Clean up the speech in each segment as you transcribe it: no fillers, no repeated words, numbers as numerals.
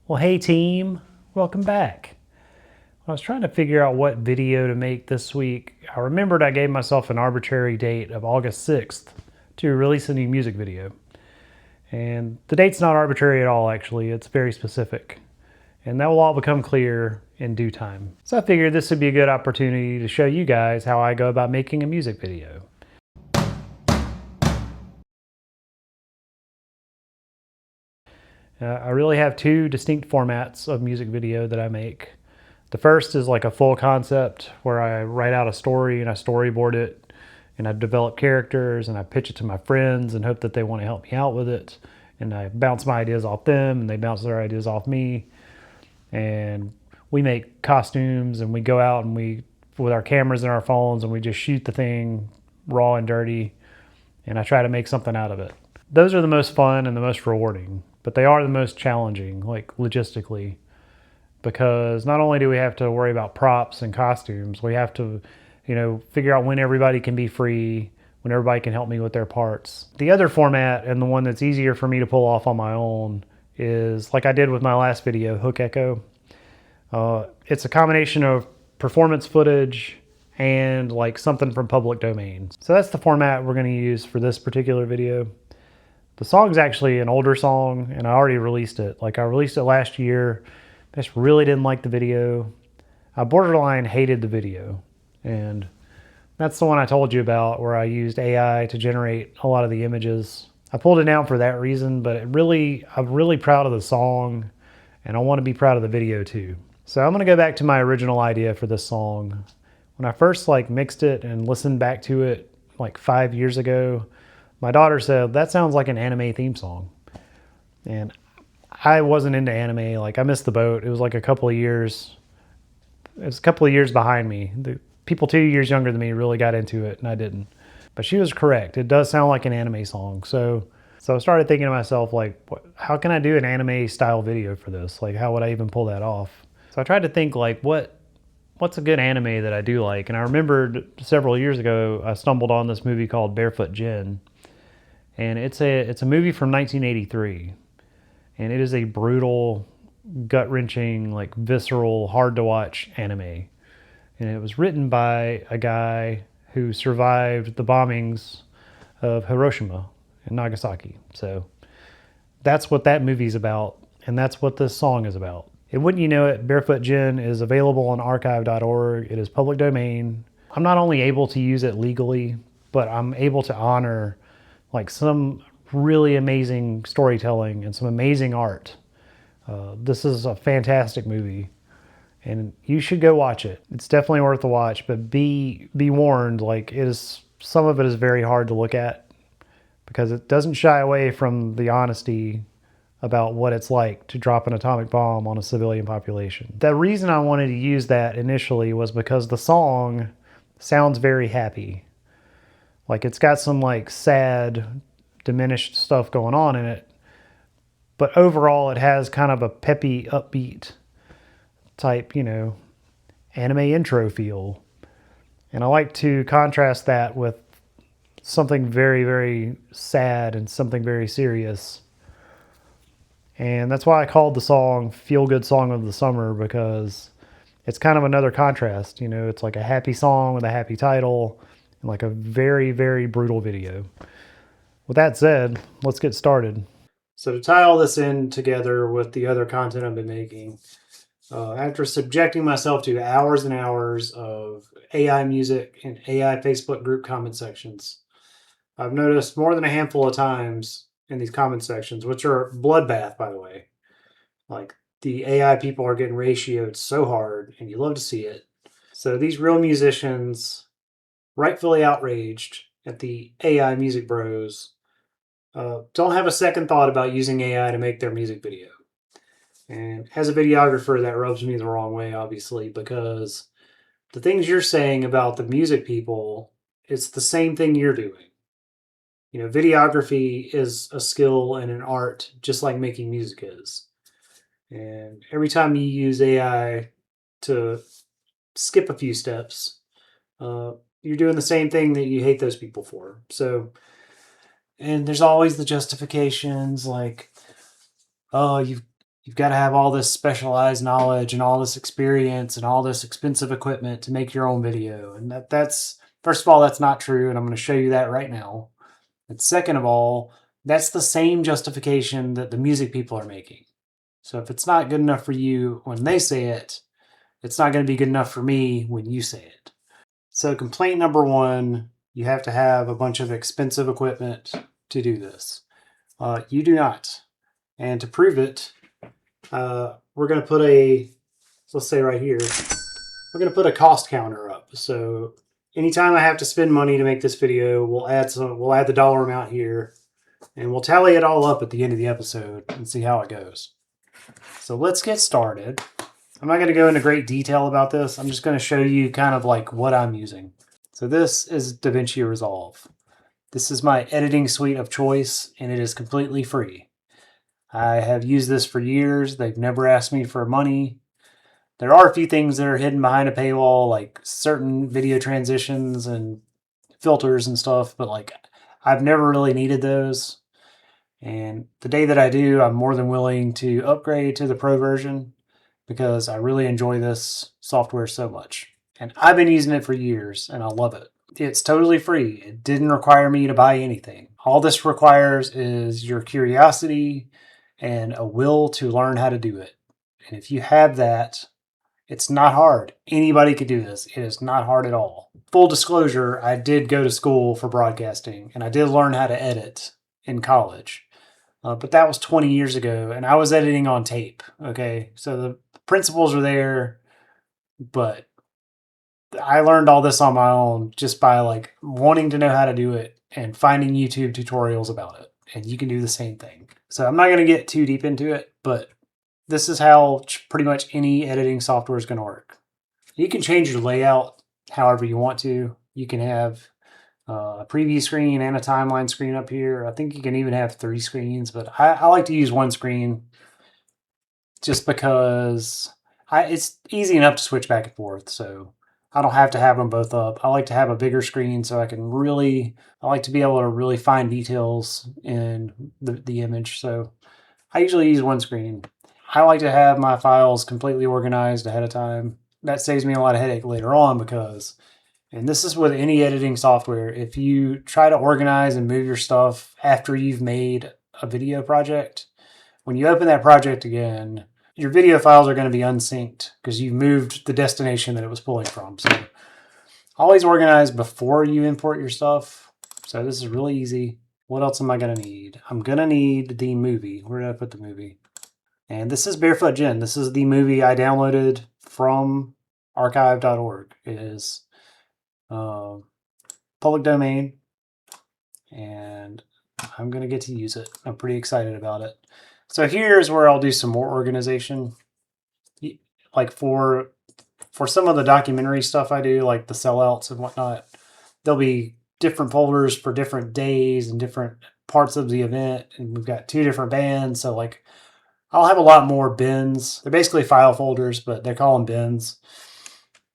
Well, hey team, welcome back. I was trying to figure out what video to make this week. I remembered I gave myself an arbitrary date of August 6th to release a new music video. And the date's not arbitrary at all, actually. It's very specific. And that will all become clear in due time. So I figured this would be a good opportunity to show you guys how I go about making a music video. I really have two distinct formats of music video that I make. The first is like a full concept where I write out a story and I storyboard it and I develop characters and I pitch it to my friends and hope that they want to help me out with it. And I bounce my ideas off them and they bounce their ideas off me. And we make costumes and we go out and we, with our cameras and our phones, and we just shoot the thing raw and dirty. And I try to make something out of it. Those are the most fun and the most rewarding, but they are the most challenging, like logistically, because not only do we have to worry about props and costumes, we have to, figure out when everybody can be free, when everybody can help me with their parts. The other format, and the one that's easier for me to pull off on my own, is like I did with my last video, Hook Echo. It's a combination of performance footage and like something from public domains. So that's the format we're going to use for this particular video. The song's actually an older song and I already released it. Like I released it last year. I just really didn't like the video. I borderline hated the video. And that's the one I told you about where I used AI to generate a lot of the images. I pulled it down for that reason, but I'm really proud of the song and I want to be proud of the video too. So I'm going to go back to my original idea for this song. When I first mixed it and listened back to it like 5 years ago, my daughter said, "That sounds like an anime theme song." And I wasn't into anime. Like I missed the boat. It was like a couple of years. It was a couple of years behind me. The people 2 years younger than me really got into it and I didn't. But she was correct. It does sound like an anime song. So I started thinking to myself, like, how can I do an anime style video for this? Like, how would I even pull that off? So I tried to think like, what's a good anime that I do like? And I remembered several years ago, I stumbled on this movie called Barefoot Gen. And it's a movie from 1983. And it is a brutal, gut-wrenching, like visceral, hard to watch anime. And it was written by a guy who survived the bombings of Hiroshima and Nagasaki. So that's what that movie's about, and that's what this song is about. And wouldn't you know it, Barefoot Gen is available on archive.org. It is public domain. I'm not only able to use it legally, but I'm able to honor like some really amazing storytelling and some amazing art. This is a fantastic movie and you should go watch it. It's definitely worth the watch, but be warned, like some of it is very hard to look at because it doesn't shy away from the honesty about what it's like to drop an atomic bomb on a civilian population. The reason I wanted to use that initially was because the song sounds very happy. Like it's got some like sad, diminished stuff going on in it. But overall it has kind of a peppy, upbeat type, anime intro feel. And I like to contrast that with something very, very sad and something very serious. And that's why I called the song Feel Good Song of the Summer, because it's kind of another contrast. It's like a happy song with a happy title and like a very, very brutal video. With that said, let's get started. So to tie all this in together with the other content I've been making, after subjecting myself to hours and hours of AI music and AI Facebook group comment sections, I've noticed more than a handful of times in these comment sections, which are bloodbath, by the way. Like the AI people are getting ratioed so hard, and you love to see it. So these real musicians, rightfully outraged at the AI music bros, don't have a second thought about using AI to make their music video. And as a videographer, that rubs me the wrong way, obviously, because the things you're saying about the music people, it's the same thing you're doing. Videography is a skill and an art, just like making music is. And every time you use AI to skip a few steps, you're doing the same thing that you hate those people for. So, and there's always the justifications like, oh, you've got to have all this specialized knowledge and all this experience and all this expensive equipment to make your own video. And that's, first of all, that's not true. And I'm going to show you that right now. And second of all, that's the same justification that the music people are making. So if it's not good enough for you when they say it, it's not going to be good enough for me when you say it. So complaint number one, you have to have a bunch of expensive equipment to do this. You do not. And to prove it, we're going to put let's say right here, we're going to put a cost counter up. So anytime I have to spend money to make this video, we'll add the dollar amount here, and we'll tally it all up at the end of the episode and see how it goes. So let's get started. I'm not going to go into great detail about this. I'm just going to show you kind of like what I'm using. So this is DaVinci Resolve. This is my editing suite of choice, and it is completely free. I have used this for years. They've never asked me for money. There are a few things that are hidden behind a paywall, like certain video transitions and filters and stuff, but like I've never really needed those. And the day that I do, I'm more than willing to upgrade to the pro version because I really enjoy this software so much. And I've been using it for years and I love it. It's totally free. It didn't require me to buy anything. All this requires is your curiosity and a will to learn how to do it. And if you have that, it's not hard. Anybody could do this. It is not hard at all. Full disclosure, I did go to school for broadcasting and I did learn how to edit in college. But that was 20 years ago and I was editing on tape. Okay, so the principles are there, but I learned all this on my own just by like wanting to know how to do it and finding YouTube tutorials about it. And you can do the same thing. So I'm not going to get too deep into it, but this is how pretty much any editing software is going to work. You can change your layout however you want to. You can have a preview screen and a timeline screen up here. I think you can even have 3 screens, but I like to use one screen just because it's easy enough to switch back and forth. So I don't have to have them both up. I like to have a bigger screen so I like to be able to really find details in the image. So I usually use one screen. I like to have my files completely organized ahead of time. That saves me a lot of headache later on because, and this is with any editing software, if you try to organize and move your stuff after you've made a video project, when you open that project again, your video files are going to be unsynced because you've moved the destination that it was pulling from. So always organize before you import your stuff. So this is really easy. What else am I going to need? I'm going to need the movie. Where did I put the movie? And this is Barefoot Jen. This is the movie I downloaded from archive.org. It is public domain, and I'm going to get to use it. I'm pretty excited about it. So here's where I'll do some more organization. Like for some of the documentary stuff I do, like the sellouts and whatnot, there'll be different folders for different days and different parts of the event. And we've got 2 different bands. So like I'll have a lot more bins. They're basically file folders, but they call them bins.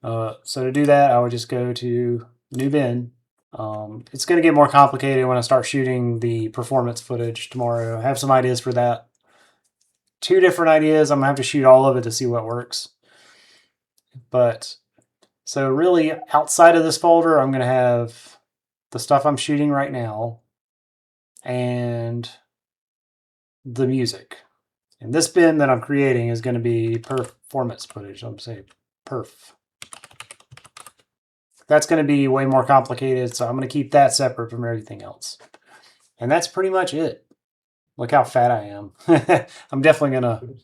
So to do that, I would just go to new bin. It's going to get more complicated when I start shooting the performance footage tomorrow. I have some ideas for that. 2 different ideas. I'm going to have to shoot all of it to see what works. But so really outside of this folder, I'm going to have the stuff I'm shooting right now and the music. And this bin that I'm creating is going to be performance footage. I'm saying perf. That's going to be way more complicated, so I'm going to keep that separate from everything else. And that's pretty much it. Look how fat I am. I'm definitely going to...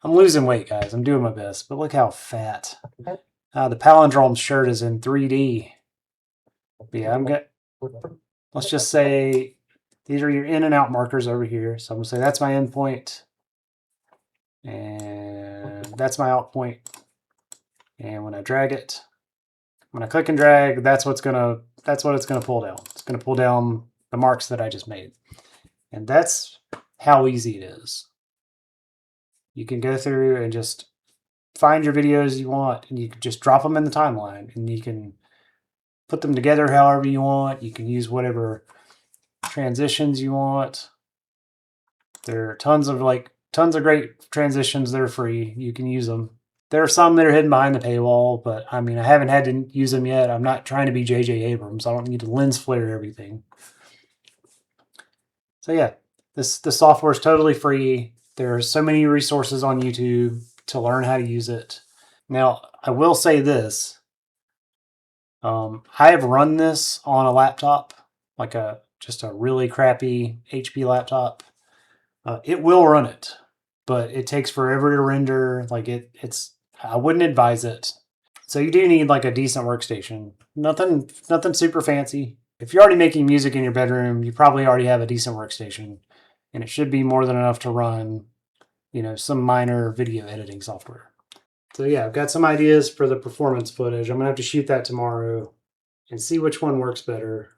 I'm losing weight, guys. I'm doing my best, but look how fat. The palindrome shirt is in 3D. But yeah, I'm good. Let's just say these are your in and out markers over here. So I'm going to say that's my end point. And that's my out point. And when I drag it, when I click and drag, that's what it's gonna pull down. It's gonna pull down the marks that I just made. And that's how easy it is. You can go through and just find your videos you want, and you can just drop them in the timeline, and you can put them together however you want. You can use whatever transitions you want. There are tons of like tons of great transitions that are free. You can use them. There are some that are hidden behind the paywall, but I mean, I haven't had to use them yet. I'm not trying to be J.J. Abrams. I don't need to lens flare everything. So yeah, this software is totally free. There are so many resources on YouTube to learn how to use it. Now, I will say this. I have run this on a laptop, like just a really crappy HP laptop. It will run it, but it takes forever to render. Like I wouldn't advise it. So you do need like a decent workstation. Nothing super fancy. If you're already making music in your bedroom, you probably already have a decent workstation, and it should be more than enough to run, some minor video editing software. So yeah, I've got some ideas for the performance footage. I'm gonna have to shoot that tomorrow and see which one works better.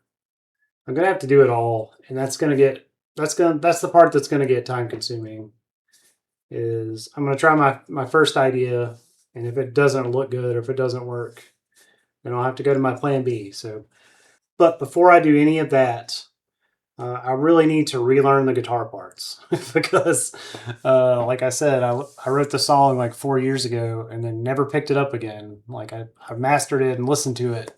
I'm gonna have to do it all, and that's the part that's gonna get time consuming. Is I'm gonna try my first idea, and if it doesn't look good or if it doesn't work, then I'll have to go to my plan B. But before I do any of that, I really need to relearn the guitar parts because, like I said, I wrote the song like 4 years ago and then never picked it up again. Like I've mastered it and listened to it,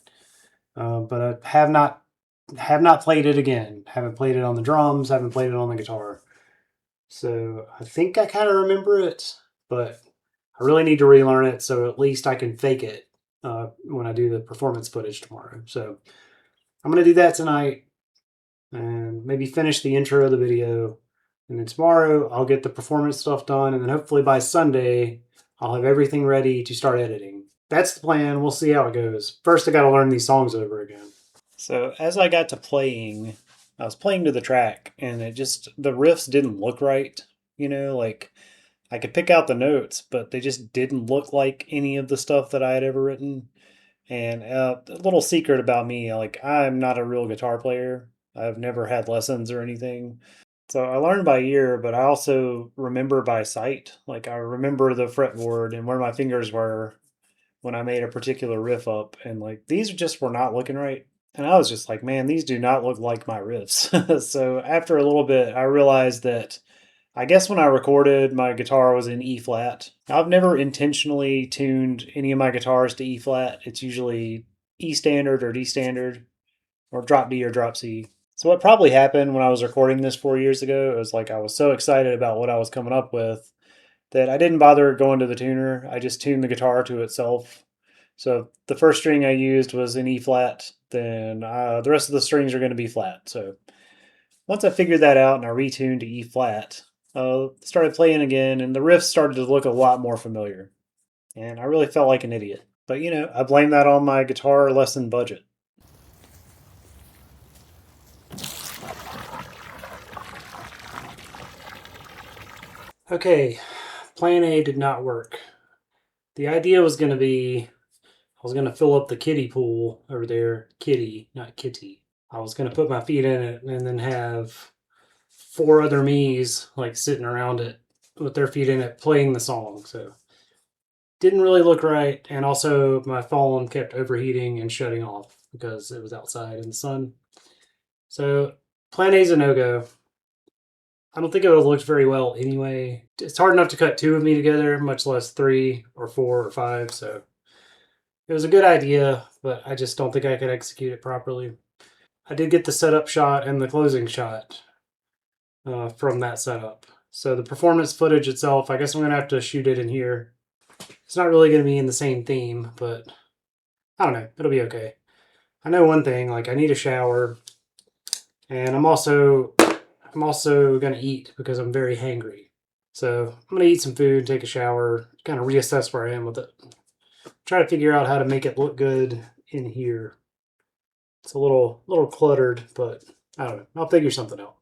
but I have not played it again. Haven't played it on the drums. Haven't played it on the guitar. So I think I kind of remember it, but I really need to relearn it so at least I can fake it when I do the performance footage tomorrow. So I'm going to do that tonight and maybe finish the intro of the video. And then tomorrow I'll get the performance stuff done. And then hopefully by Sunday, I'll have everything ready to start editing. That's the plan. We'll see how it goes. First, I got to learn these songs over again. So as I got to playing, I was playing to the track and the riffs didn't look right. Like I could pick out the notes, but they just didn't look like any of the stuff that I had ever written. And a little secret about me, like I'm not a real guitar player. I've never had lessons or anything. So I learned by ear, but I also remember by sight. Like I remember the fretboard and where my fingers were when I made a particular riff up. And like these just were not looking right. And I was just like, man, these do not look like my riffs. So after a little bit, I realized that I guess when I recorded, my guitar was in E flat. I've never intentionally tuned any of my guitars to E flat. It's usually E standard or D standard or drop D or drop C. So what probably happened when I was recording this 4 years ago, it was like I was so excited about what I was coming up with that I didn't bother going to the tuner. I just tuned the guitar to itself. So the first string I used was in E flat, then the rest of the strings are going to be flat. So once I figured that out and I retuned to E flat, started playing again, and the riffs started to look a lot more familiar. And I really felt like an idiot. But I blame that on my guitar lesson budget. Okay, plan A did not work. The idea was going to be, I was going to fill up the kiddie pool over there. Kiddie, not kitty. I was going to put my feet in it and then have 4 other me's like sitting around it with their feet in it playing the song. So didn't really look right. And also my phone kept overheating and shutting off because it was outside in the sun. So plan A is a no-go. I don't think it would have looked very well anyway. It's hard enough to cut 2 of me together, much less 3 or 4 or 5. So it was a good idea, but I just don't think I could execute it properly. I did get the setup shot and the closing shot from that setup. So the performance footage itself, I guess I'm going to have to shoot it in here. It's not really going to be in the same theme, but I don't know. It'll be okay. I know one thing, like I need a shower, and I'm also going to eat because I'm very hangry. So I'm going to eat some food, take a shower, kind of reassess where I am with it. Try to figure out how to make it look good in here. It's a little cluttered, but I don't know. I'll figure something out.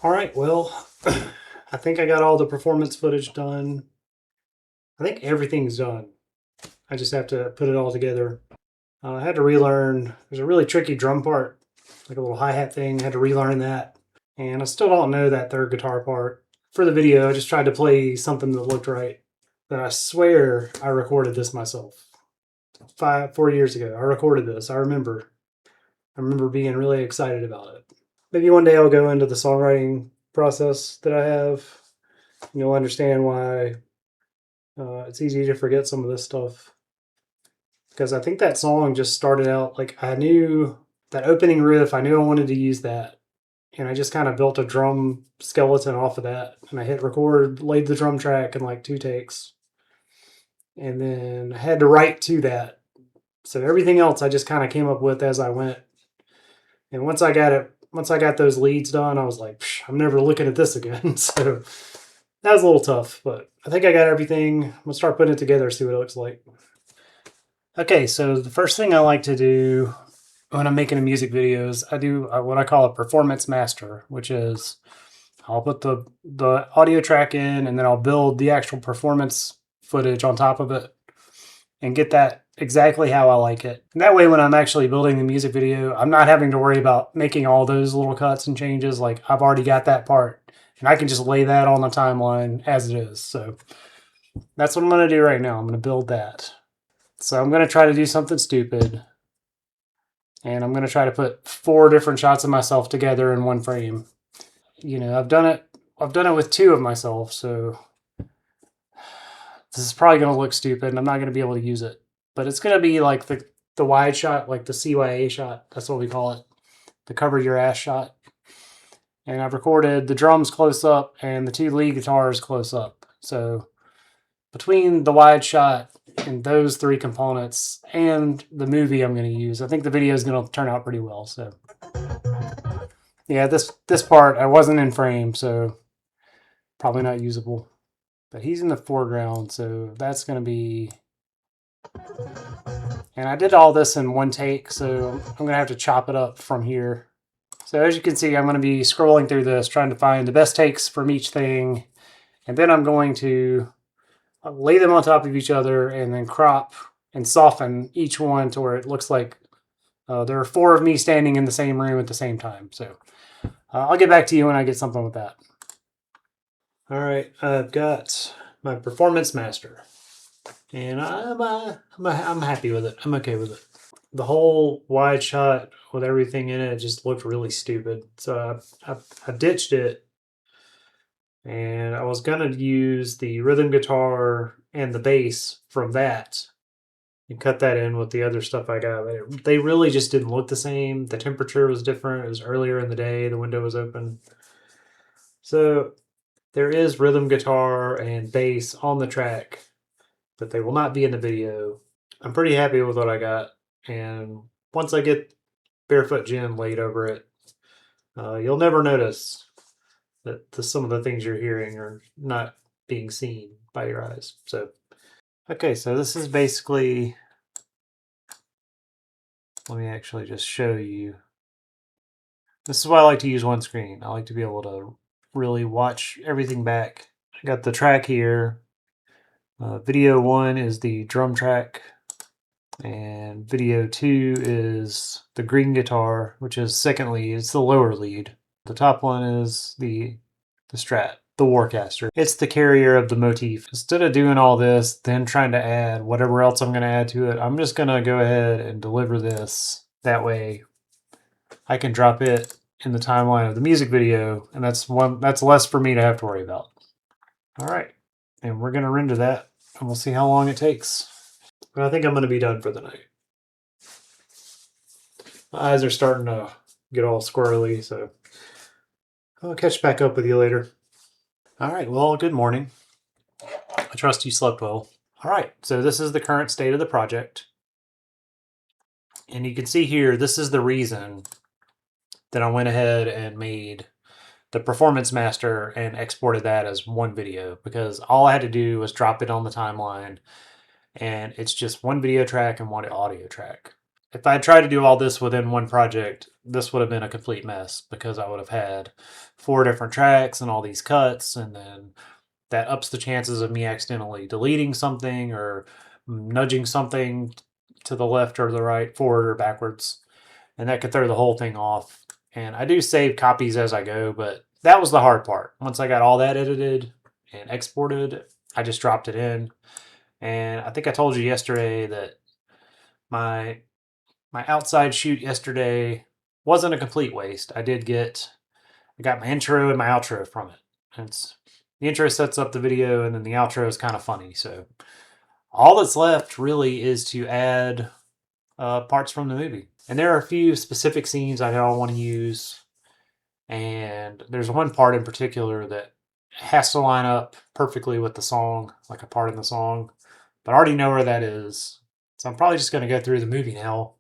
All right, well, I think I got all the performance footage done. I think everything's done. I just have to put it all together. I had to relearn. There's a really tricky drum part, like a little hi-hat thing. I had to relearn that. And I still don't know that third guitar part. For the video, I just tried to play something that looked right. But I swear I recorded this myself. 4 years ago, I recorded this. I remember being really excited about it. Maybe one day I'll go into the songwriting process that I have. And you'll understand why it's easy to forget some of this stuff. Because I think that song just started out like I knew that opening riff, I knew I wanted to use that. And I just kind of built a drum skeleton off of that. And I hit record, laid the drum track in like 2 takes. And then I had to write to that. So everything else I just kind of came up with as I went. And once I got those leads done, I was like, I'm never looking at this again. So that was a little tough, but I think I got everything. I'm gonna start putting it together, see what it looks like. Okay, so the first thing I like to do when I'm making a music video is I do what I call a performance master, which is I'll put the audio track in and then I'll build the actual performance footage on top of it and get that exactly how I like it. And that way when I'm actually building the music video, I'm not having to worry about making all those little cuts and changes. Like I've already got that part and I can just lay that on the timeline as it is. So that's what I'm going to do right now. I'm going to build that. So I'm going to try to do something stupid. And I'm going to try to put 4 different shots of myself together in one frame. You know, I've done it with 2 of myself, so this is probably going to look stupid and I'm not going to be able to use it. But it's going to be like the wide shot, like the CYA shot. That's what we call it. The cover your ass shot. And I've recorded the drums close up and the 2 lead guitars close up. So between the wide shot and those 3 components and the movie I'm going to use, I think the video is going to turn out pretty well. So yeah, this part I wasn't in frame, so probably not usable. But he's in the foreground, so that's going to be... And I did all this in 1 take, so I'm going to have to chop it up from here. So as you can see, I'm going to be scrolling through this, trying to find the best takes from each thing. And then I'm going to lay them on top of each other and then crop and soften each one to where it looks like there are 4 of me standing in the same room at the same time. So I'll get back to you when I get something with that. All right, I've got my performance master, and I'm happy with it. I'm okay with it. The whole wide shot with everything in it just looked really stupid, so I ditched it, and I was gonna use the rhythm guitar and the bass from that and cut that in with the other stuff I got. But they really just didn't look the same. The temperature was different. It was earlier in the day. The window was open. So there is rhythm guitar and bass on the track, but they will not be in the video. I'm pretty happy with what I got. And once I get Barefoot Jim laid over it, you'll never notice that some of the things you're hearing are not being seen by your eyes. So, okay, so this is basically... Let me actually just show you. This is why I like to use one screen. I like to be able to really watch everything back. I got the track here. Video 1 is the drum track, and video 2 is the green guitar, which is second lead. It's the lower lead. The top one is the Strat, the Warcaster. It's the carrier of the motif. Instead of doing all this, then trying to add whatever else I'm going to add to it, I'm just going to go ahead and deliver this. That way I can drop it in the timeline of the music video, and that's less for me to have to worry about. All right, and we're going to render that, and we'll see how long it takes. But I think I'm going to be done for the night. My eyes are starting to get all squirrely, so I'll catch back up with you later. All right, well, good morning. I trust you slept well. All right, so this is the current state of the project. And you can see here, this is the reason that I went ahead and made the Performance Master and exported that as one video, because all I had to do was drop it on the timeline, and it's just one video track and one audio track. if I tried to do all this within one project, this would have been a complete mess because I would have had 4 different tracks and all these cuts, and then that ups the chances of me accidentally deleting something or nudging something to the left or the right, forward or backwards, and that could throw the whole thing off. And I do save copies as I go, but that was the hard part. Once I got all that edited and exported, I just dropped it in. And I think I told you yesterday that my outside shoot yesterday wasn't a complete waste. I got my intro and my outro from it. The intro sets up the video, and then the outro is kind of funny. So all that's left really is to add parts from the movie. And there are a few specific scenes I don't want to use. And there's one part in particular that has to line up perfectly with the song, like a part in the song. But I already know where that is. So I'm probably just going to go through the movie now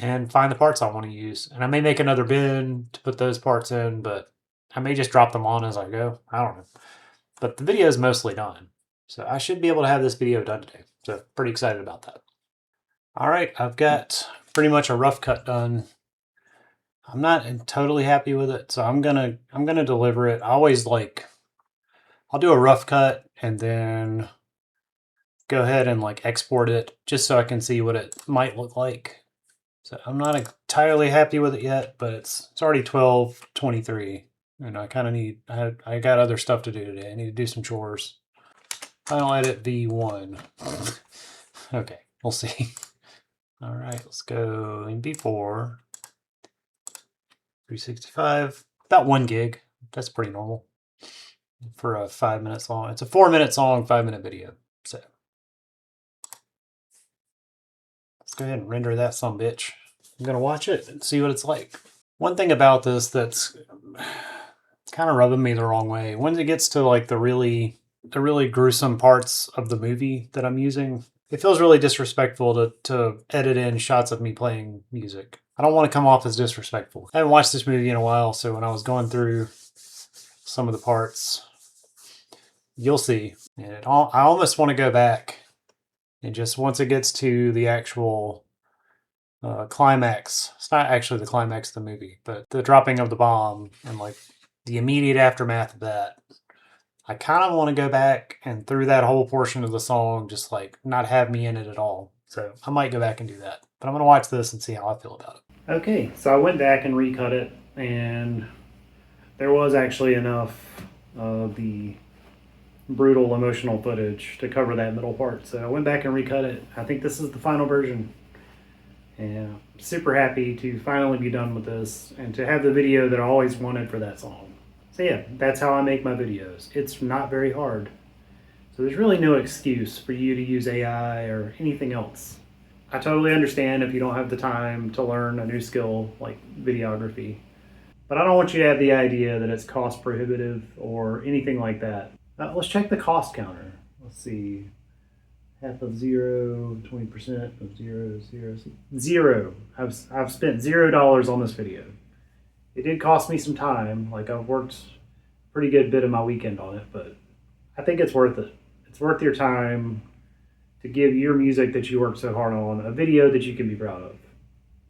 and find the parts I want to use. And I may make another bin to put those parts in, but I may just drop them on as I go. I don't know. But the video is mostly done. So I should be able to have this video done today. So pretty excited about that. All right, I've got pretty much a rough cut done. I'm not totally happy with it, so I'm gonna deliver it. I'll do a rough cut and then go ahead and export it just so I can see what it might look like. So I'm not entirely happy with it yet, but it's already 12:23, and I kind of I got other stuff to do today. I need to do some chores. Final edit V1. Okay, we'll see. All right, let's go in V4. 365, about 1 gig. That's pretty normal for a 5-minute song. It's a 4-minute song, 5-minute video. So let's go ahead and render that sumbitch. I'm gonna watch it and see what it's like. One thing about this that's kind of rubbing me the wrong way, when it gets to the really gruesome parts of the movie that I'm using, it feels really disrespectful to edit in shots of me playing music. I don't want to come off as disrespectful. I haven't watched this movie in a while, so when I was going through some of the parts, you'll see. And I almost want to go back and just once it gets to the actual climax, it's not actually the climax of the movie, but the dropping of the bomb and the immediate aftermath of that, I kind of want to go back and through that whole portion of the song, just not have me in it at all. So I might go back and do that. But I'm going to watch this and see how I feel about it. Okay, so I went back and recut it, and there was actually enough of the brutal emotional footage to cover that middle part. So I went back and recut it. I think this is the final version. And I'm super happy to finally be done with this and to have the video that I always wanted for that song. So yeah, that's how I make my videos. It's not very hard. So there's really no excuse for you to use AI or anything else. I totally understand if you don't have the time to learn a new skill like videography. But I don't want you to have the idea that it's cost prohibitive or anything like that. Let's check the cost counter. Let's see. Half of 0, 20% of 0, 0, 0. I've spent $0 on this video. It did cost me some time. I've worked a pretty good bit of my weekend on it, but I think it's worth it. It's worth your time to give your music that you worked so hard on a video that you can be proud of.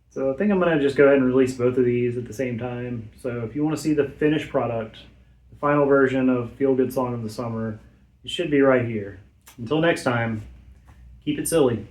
So I think I'm going to just go ahead and release both of these at the same time. So if you want to see the finished product, the final version of Feel Good Song of the Summer, it should be right here. Until next time, keep it silly.